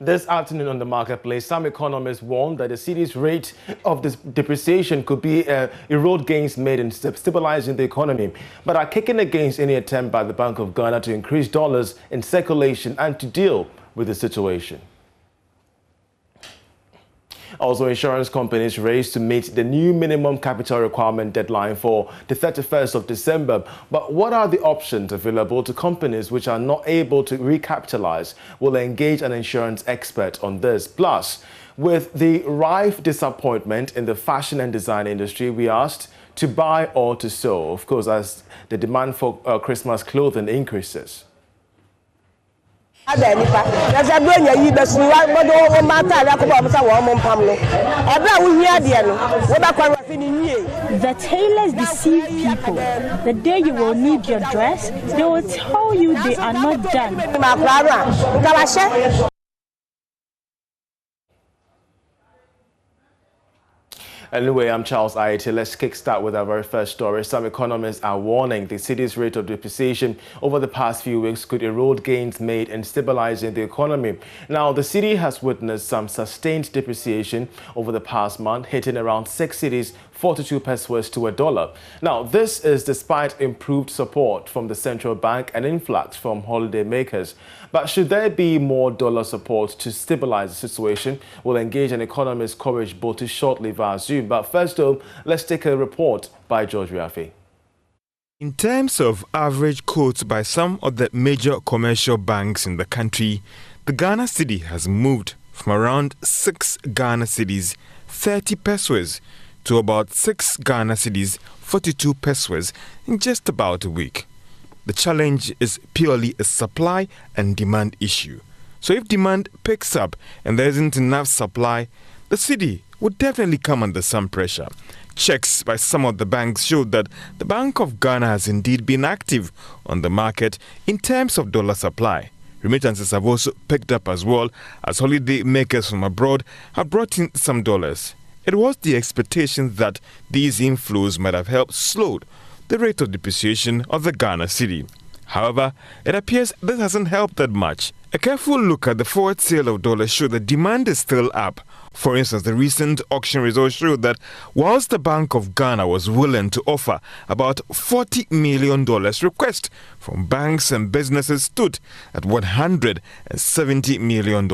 This afternoon on the marketplace, some economists warned that the cedi's rate of this depreciation could be erode gains made in stabilizing the economy, but are kicking against any attempt by the Bank of Ghana to increase dollars in circulation and to deal with the situation. Also, insurance companies raced to meet the new minimum capital requirement deadline for the 31st of December. But what are the options available to companies which are not able to recapitalize? We'll engage an insurance expert on this. Plus, with the rife disappointment in the fashion and design industry, we asked to buy or to sell, of course, as the demand for Christmas clothing increases. The tailors deceive people. The day you will need your dress, they will tell you they are not done. Anyway, I'm Charles Ayete. Let's kickstart with our very first story. Some economists are warning the cedi's rate of depreciation over the past few weeks could erode gains made in stabilizing the economy. Now, the cedi has witnessed some sustained depreciation over the past month, hitting around 6 cedis, 42 pesos to $1. Now, this is despite improved support from the central bank and influx from holiday makers. But should there be more dollar support to stabilize the situation? We'll engage an economist, Courage Botu, shortly via Zoom. But first, though, let's take a report by George Riafe. In terms of average quotes by some of the major commercial banks in the country, the Ghana cedi has moved from around 6 Ghana cedis, 30 pesos, to about 6 Ghana cedis, 42 pesos in just about a week. The challenge is purely a supply and demand issue. So if demand picks up and there isn't enough supply, the cedi would definitely come under some pressure. Checks by some of the banks showed that the Bank of Ghana has indeed been active on the market in terms of dollar supply. Remittances have also picked up as well, as holiday makers from abroad have brought in some dollars. It was the expectation that these inflows might have helped slow the rate of depreciation of the Ghana cedi. However, it appears this hasn't helped that much. A careful look at the forward sale of dollars shows that demand is still up. For instance, the recent auction results showed that whilst the Bank of Ghana was willing to offer about $40 million, request from banks and businesses stood at $170 million.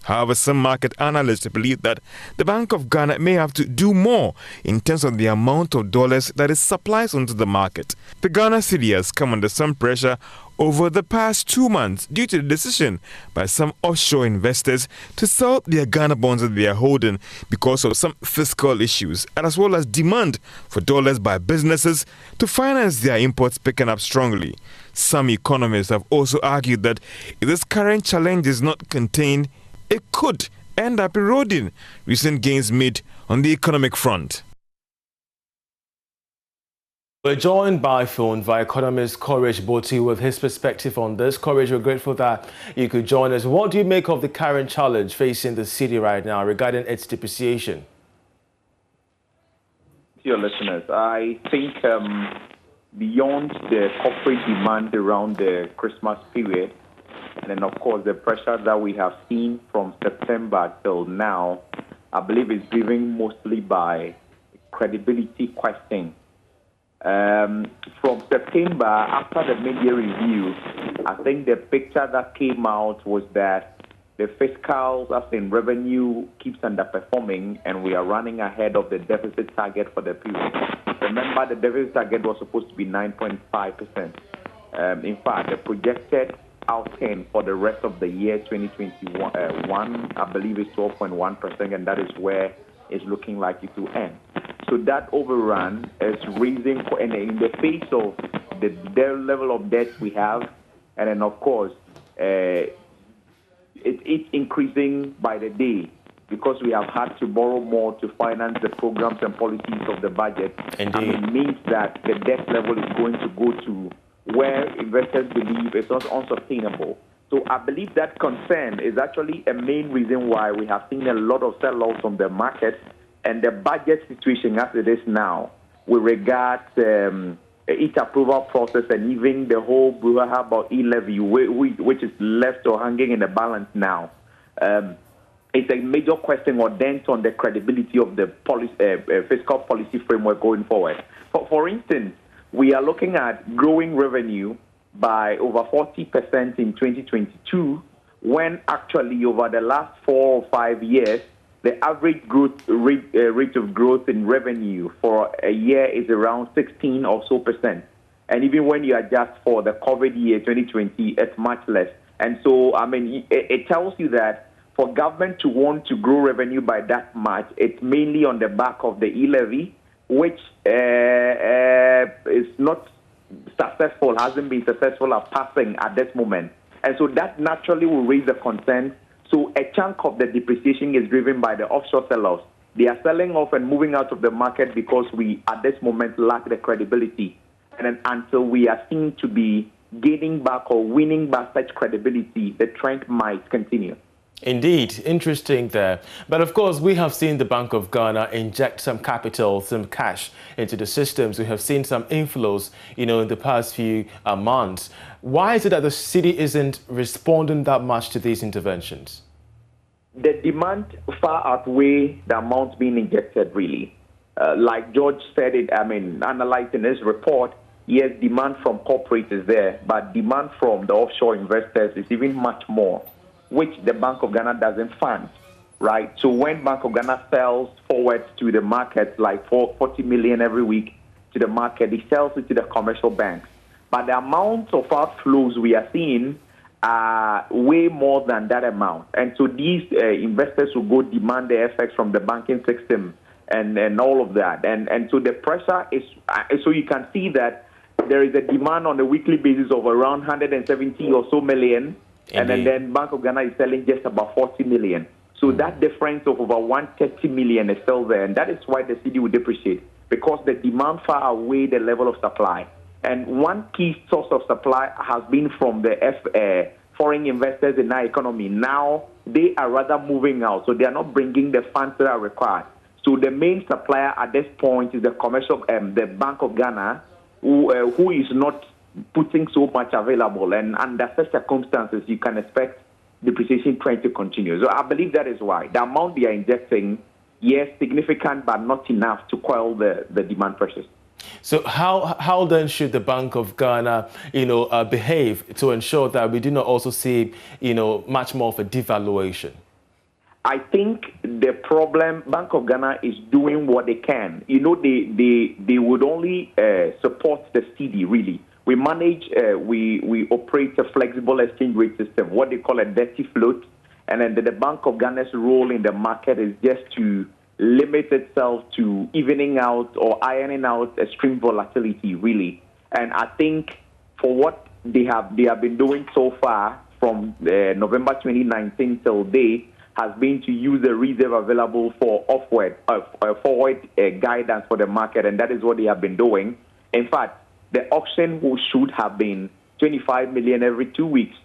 However, some market analysts believe that the Bank of Ghana may have to do more in terms of the amount of dollars that it supplies onto the market. The Ghana cedi has come under some pressure over the past 2 months due to the decision by some offshore investors to sell their Ghana bonds that they are holding because of some fiscal issues, and as well as demand for dollars by businesses to finance their imports picking up strongly. Some economists have also argued that if this current challenge is not contained, it could end up eroding recent gains made on the economic front. We're joined by phone by economist Courage Botu with his perspective on this. Courage, we're grateful that you could join us. What do you make of the current challenge facing the cedi right now regarding its depreciation? Dear listeners, I think beyond the corporate demand around the Christmas period, and then of course the pressure that we have seen from September till now, I believe it's driven mostly by credibility question. From September, after the media review, I think the picture that came out was that the fiscals, as in revenue, keeps underperforming, and we are running ahead of the deficit target for the period. Remember, the deficit target was supposed to be 9.5%. In fact, the projected outcome for the rest of the year 2021, I believe, is 12.1%, and that is where it's looking like it will end. So that overrun is raising, and in the face of the level of debt we have, and then of course it's increasing by the day because we have had to borrow more to finance the programs and policies of the budget. Indeed. And it means that the debt level is going to go to where investors believe it's not unsustainable. So I believe that concern is actually a main reason why we have seen a lot of sell-offs from the market. And the budget situation as it is now, with regard its approval process and even the whole brouhaha about e-levy, which is left or hanging in the balance now, it's a major question or dent on the credibility of the fiscal policy framework going forward. For instance, we are looking at growing revenue by over 40% in 2022, when actually over the last 4 or 5 years, the average rate of growth in revenue for a year is around 16 or so percent. And even when you adjust for the COVID year 2020, it's much less. And so, I mean, it tells you that for government to want to grow revenue by that much, it's mainly on the back of the e-levy, which is not successful, hasn't been successful at passing at this moment. And so that naturally will raise the concern. So a chunk of the depreciation is driven by the offshore sellers. They are selling off and moving out of the market because we, at this moment, lack the credibility. And then until we are seen to be gaining back or winning back such credibility, the trend might continue. Indeed, interesting there. But of course, we have seen the Bank of Ghana inject some capital, some cash into the systems. We have seen some inflows, in the past few months. Why is it that the city isn't responding that much to these interventions? The demand far outweighs the amount being injected, really. Like George said it, analyzing his report, yes, demand from corporates is there, but demand from the offshore investors is even much more, which the Bank of Ghana doesn't fund, right? So when Bank of Ghana sells forwards to the market, like 40 million every week to the market, it sells it to the commercial banks. But the amount of outflows we are seeing are way more than that amount. And so these investors will go demand the FX from the banking system and all of that. And so the pressure is, so you can see that there is a demand on a weekly basis of around 170 or so million. Indeed. And then Bank of Ghana is selling just about 40 million. So that difference of over 130 million is still there. And that is why the city will depreciate, because the demand far outweighs the level of supply. And one key source of supply has been from the foreign investors in our economy. Now they are rather moving out, so they are not bringing the funds that are required. So the main supplier at this point is the commercial, the Bank of Ghana, who is not putting so much available. And under such circumstances, you can expect depreciation trend to continue. So I believe that is why the amount they are injecting, yes, significant, but not enough to quell the demand pressures. So how then should the Bank of Ghana, behave to ensure that we do not also see, much more of a devaluation? I think the problem, Bank of Ghana is doing what they can. They would only support the cedi, really. We manage, we operate a flexible exchange rate system, what they call a dirty float. And then the Bank of Ghana's role in the market is just to limit itself to evening out or ironing out extreme volatility, really. And I think for what they have been doing so far from November 2019 till date has been to use the reserve available for forward guidance for the market, and that is what they have been doing. In fact, the auction should have been 25 million every 2 weeks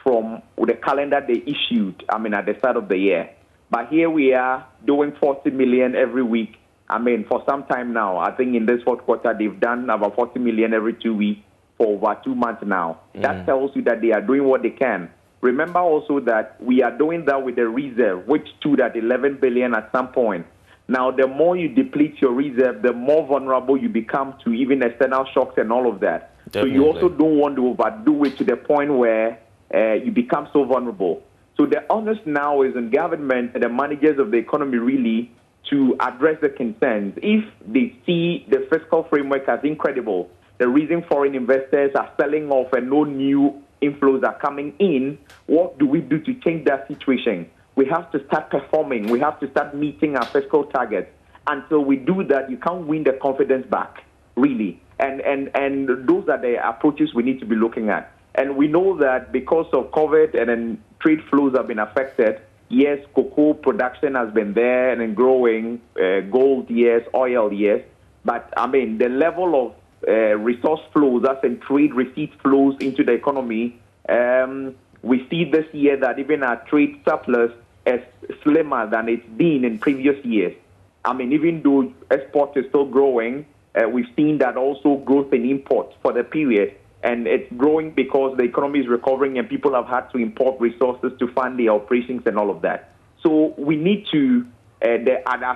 from the calendar they issued, at the start of the year. But here we are doing 40 million every week. For some time now. I think in this fourth quarter, they've done about 40 million every 2 weeks for over 2 months now. That tells you that they are doing what they can. Remember also that we are doing that with the reserve, which stood at 11 billion at some point. Now, the more you deplete your reserve, the more vulnerable you become to even external shocks and all of that. Definitely. So you also don't want to overdo it to the point where you become so vulnerable. So the onus now is on government and the managers of the economy really to address the concerns. If they see the fiscal framework as incredible, the reason foreign investors are selling off and no new inflows are coming in, what do we do to change that situation? We have to start performing. We have to start meeting our fiscal targets. Until we do that, you can't win the confidence back, really. And those are the approaches we need to be looking at. And we know that because of COVID and then trade flows have been affected, yes, cocoa production has been there and then growing, gold, yes, oil, yes. But, the level of resource flows, that's in trade receipt flows into the economy, we see this year that even our trade surplus is slimmer than it's been in previous years. Even though export is still growing, we've seen that also growth in imports for the period And it's growing because the economy is recovering and people have had to import resources to fund their operations and all of that. So we need to, as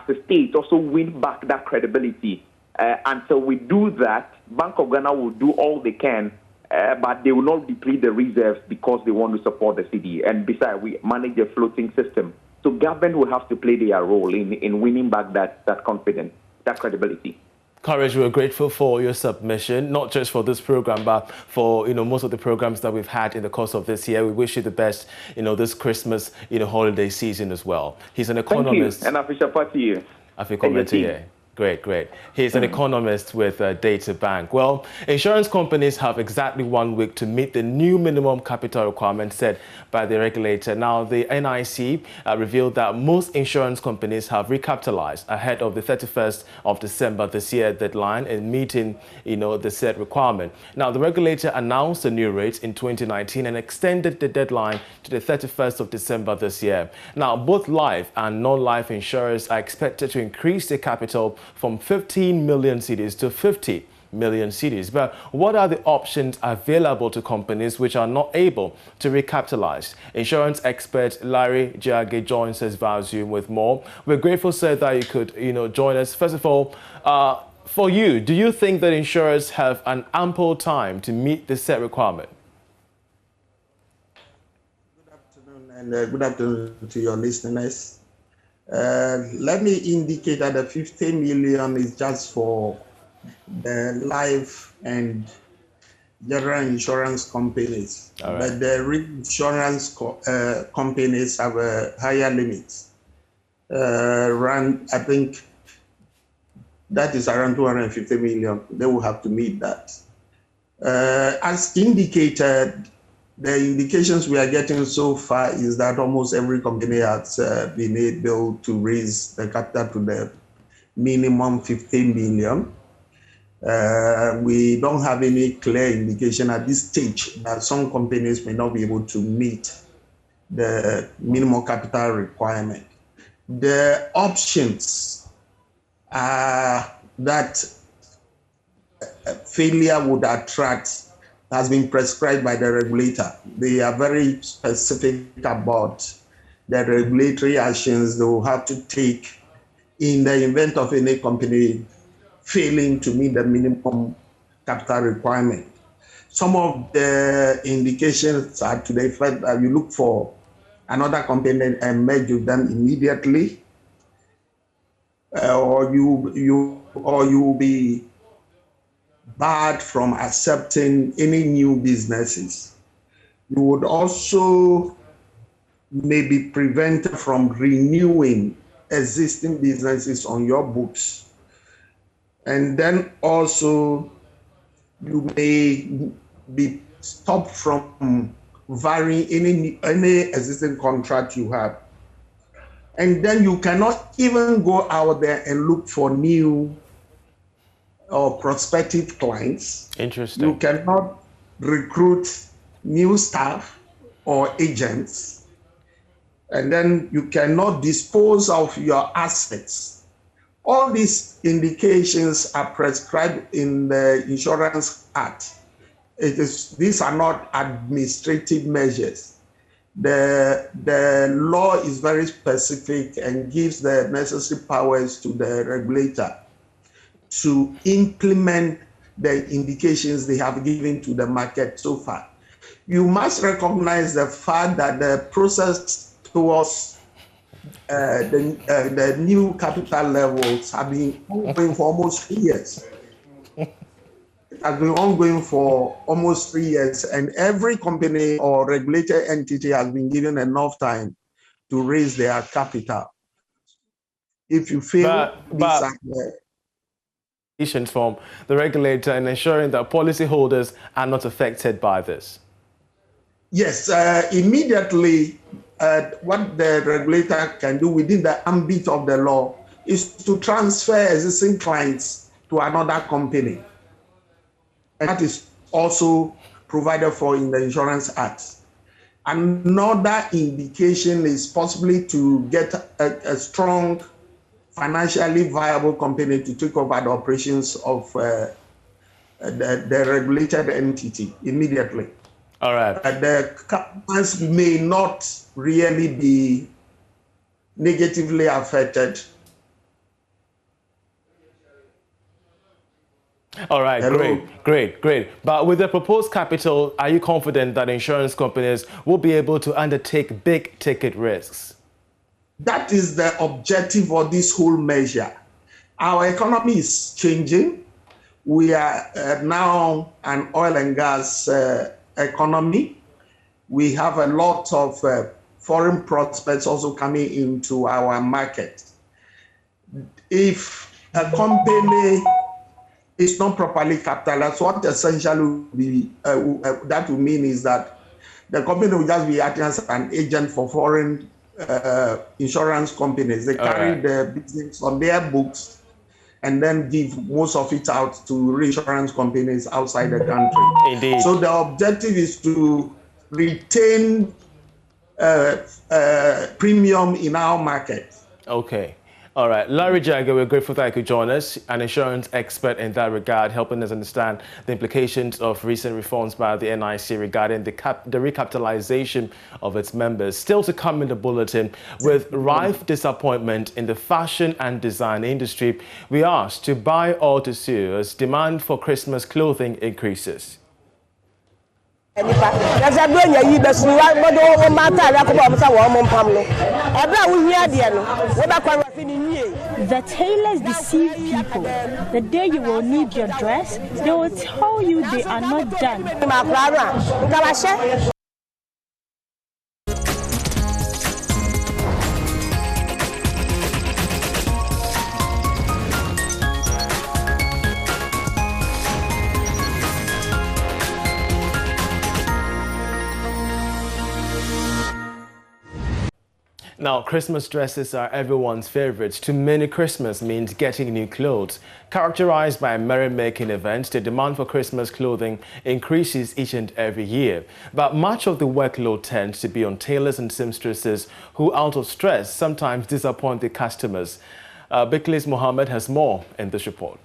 a state, also win back that credibility. Until we do that, Bank of Ghana will do all they can, but they will not deplete the reserves because they want to support the cedi. And besides, we manage a floating system. So government will have to play their role in winning back that confidence, that credibility. Courage, we're grateful for your submission, not just for this program, but for most of the programs that we've had in the course of this year. We wish you the best, this Christmas, holiday season as well. He's an economist. Thank you, and I wish part to you. I feel committed. Great. He's an economist with Data Bank. Well, insurance companies have exactly 1 week to meet the new minimum capital requirement set by the regulator. Now, the NIC revealed that most insurance companies have recapitalized ahead of the 31st of December this year deadline in meeting, the set requirement. Now, the regulator announced the new rates in 2019 and extended the deadline to the 31st of December this year. Now, both life and non-life insurers are expected to increase their capital from 15 million cedis to 50 million cedis. But what are the options available to companies which are not able to recapitalize? Insurance expert Larry Jage joins us via Zoom with more. We're grateful, sir, that you could, join us. First of all, for you, do you think that insurers have an ample time to meet the set requirement? Good afternoon, and good afternoon to your listeners. Let me indicate that the 50 million is just for the life and general insurance companies. Right. But the reinsurance companies have a higher limit. I think that is around 250 million. They will have to meet that. As indicated, the indications we are getting so far is that almost every company has been able to raise the capital to the minimum 15 million. We don't have any clear indication at this stage that some companies may not be able to meet the minimum capital requirement. The options are that failure would attract has been prescribed by the regulator. They are very specific about the regulatory actions they will have to take in the event of any company failing to meet the minimum capital requirement. Some of the indications are to the effect that you look for another company and merge with them immediately, or you will be barred from accepting any new businesses. You would also may be prevented from renewing existing businesses on your books. And then also you may be stopped from varying any existing contract you have. And then you cannot even go out there and look for new or prospective clients. Interesting. You cannot recruit new staff or agents. And then you cannot dispose of your assets. All these indications are prescribed in the Insurance Act. These are not administrative measures. The law is very specific and gives the necessary powers to the regulator to implement the indications they have given to the market so far. You must recognize the fact that the process towards the new capital levels have been ongoing for almost 3 years. It has been ongoing for almost 3 years, and every company or regulated entity has been given enough time to raise their capital. If you fail, from the regulator and ensuring that policyholders are not affected by this. Yes, immediately what the regulator can do within the ambit of the law is to transfer existing clients to another company. And that is also provided for in the Insurance Act. Another indication is possibly to get a strong, financially viable company to take over the operations of the regulated entity immediately. All right. The customers may not really be negatively affected. All right, Hello? great. But with the proposed capital, are you confident that insurance companies will be able to undertake big ticket risks? That is the objective of this whole measure. Our economy is changing. We are now an oil and gas economy. We have a lot of foreign prospects also coming into our market. If a company is not properly capitalized, what essentially will be, that will mean is that the company will just be acting as an agent for foreign insurance companies. They carry the business on their books and then give most of it out to reinsurance companies outside the country. Indeed. So the objective is to retain premium in our market. Okay. All right. Larry Jagger, we're grateful that you could join us, an insurance expert in that regard, helping us understand the implications of recent reforms by the NIC regarding the recapitalization of its members. Still to come in the bulletin, with rife disappointment in the fashion and design industry, we asked to buy or to sue as demand for Christmas clothing increases. The tailors deceive people. The day you will need your dress, they will tell you they are not done. Now, Christmas dresses are everyone's favorites. To many, Christmas means getting new clothes. Characterized by merrymaking events, the demand for Christmas clothing increases each and every year. But much of the workload tends to be on tailors and seamstresses who, out of stress, sometimes disappoint the customers. Biklis Mohammed has more in this report.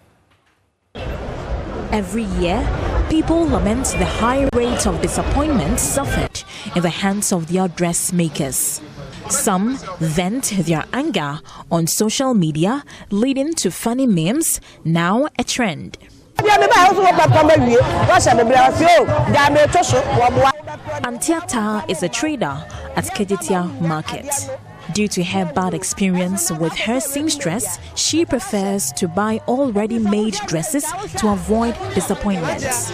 Every year, people lament the high rate of disappointment suffered in the hands of their dressmakers. Some vent their anger on social media, leading to funny memes, now a trend. Antiata is a trader at Kejetia Market. Due to her bad experience with her seamstress, she prefers to buy already made dresses to avoid disappointments.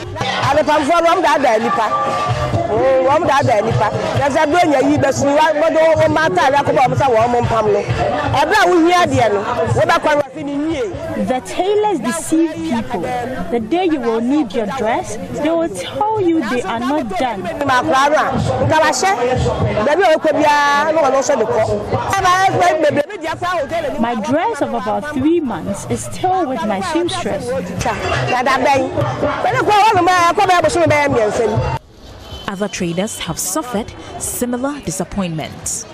The tailors deceive people. The day you will need your dress, they will tell you they are not done. My dress of about 3 months is still with my seamstress. Other traders have suffered similar disappointments.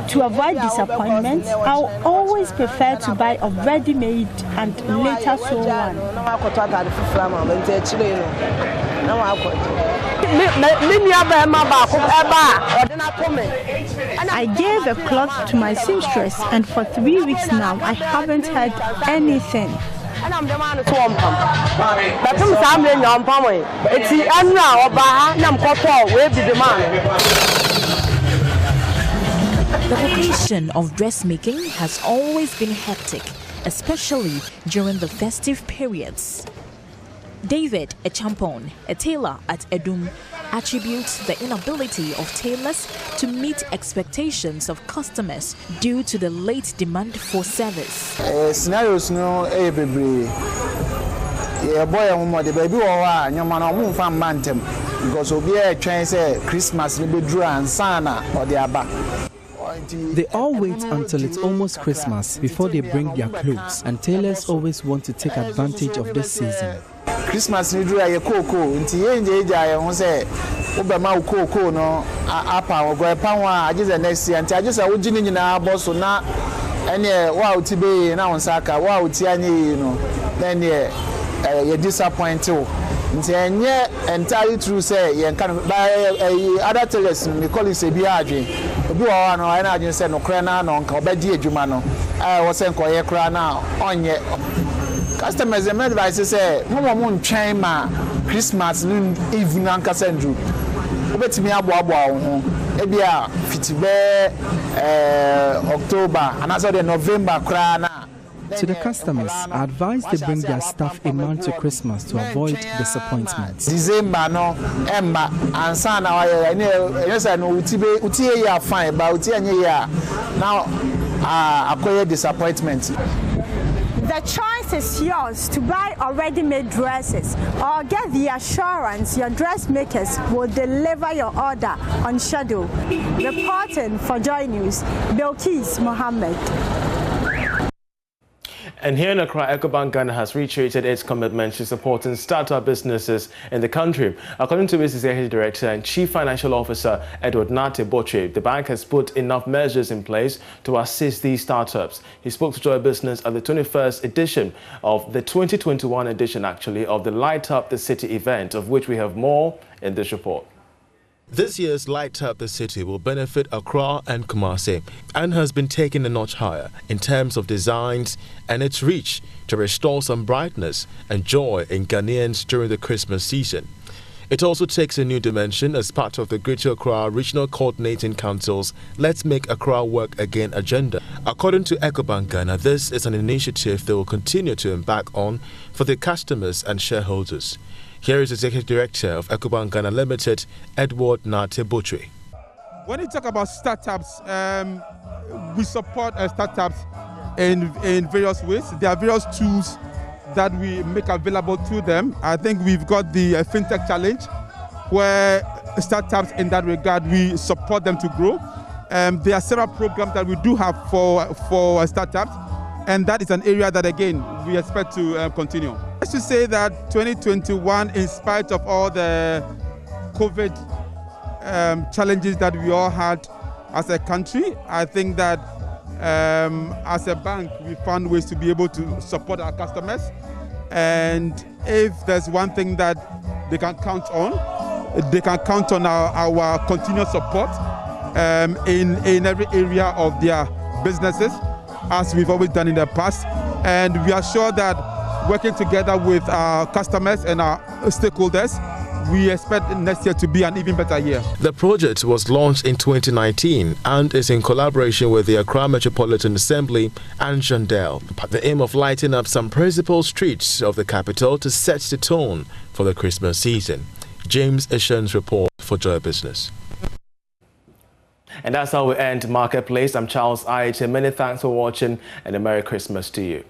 To avoid disappointment, I'll always prefer to buy a ready-made and later sew one. I gave a cloth to my seamstress, and for 3 weeks now, I haven't had anything. The vocation of dressmaking has always been hectic, especially during the festive periods. David Echampon, a tailor at Edum, attributes the inability of tailors to meet expectations of customers due to the late demand for service. Scenarios no baby. Yeah, boy, I'm the baby or your man won't find mantem because we'll be a train say Christmas will be drew and sana or the abba. They all wait until it's almost Christmas before they bring their clothes, and tailors always want to take advantage of this season. Christmas ni drew a cocoa, until you say, Obama cocoa no, apa or go a pound, I just the next year, and I just a wood in our boss or not. ɛne wa uti be na onsaka wa uti anye no then you disappoint you. Entirely true say you can by other tellers me colleagues be adwin obi wa no na adwin say no kra na no nka obedi adwuma no wo say nko ye kra na onye customers dem advise say mo ntwen ma Christmas eve na nka sendru obetimi aboabo wo ho e bia fitibe October and also the November kra na. To the customers, I advise they bring their stuff a month to Christmas to avoid disappointments. December no, Emma, and son, I know uti ya fine, but uti ya now acquire disappointment. The choice is yours to buy already made dresses or get the assurance your dressmakers will deliver your order on schedule. Reporting for Joy News, Bilkis Mohammed. And here in Accra, Ecobank Ghana has reiterated its commitment to supporting startup businesses in the country. According to its Executive Director and Chief Financial Officer, Edward Nate Botwe, the bank has put enough measures in place to assist these startups. He spoke to Joy Business at the 21st edition of the 2021 edition, actually, of the Light Up the City event, of which we have more in this report. This year's Light Up the City will benefit Accra and Kumasi and has been taken a notch higher in terms of designs and its reach to restore some brightness and joy in Ghanaians during the Christmas season. It also takes a new dimension as part of the Greater Accra Regional Coordinating Council's Let's Make Accra Work Again agenda. According to Ecobank Ghana, this is an initiative they will continue to embark on for their customers and shareholders. Here is Executive Director of Ecobank Ghana Limited, Edward Nate Botwe. When you talk about startups, we support startups in various ways. There are various tools that we make available to them. I think we've got the FinTech Challenge, where startups in that regard, we support them to grow. There are several programs that we do have for startups, and that is an area that, again, we expect to continue. I should say that 2021, in spite of all the COVID challenges that we all had as a country, I think that as a bank, we found ways to be able to support our customers. And if there's one thing that they can count on our continuous support in every area of their businesses, as we've always done in the past. And we are sure that working together with our customers and our stakeholders, we expect next year to be an even better year. The project was launched in 2019 and is in collaboration with the Accra Metropolitan Assembly and Jandel. The aim of lighting up some principal streets of the capital to set the tone for the Christmas season. James Eshen's report for Joy Business. And that's how we end Marketplace. I'm Charles Aite. Many thanks for watching and a Merry Christmas to you.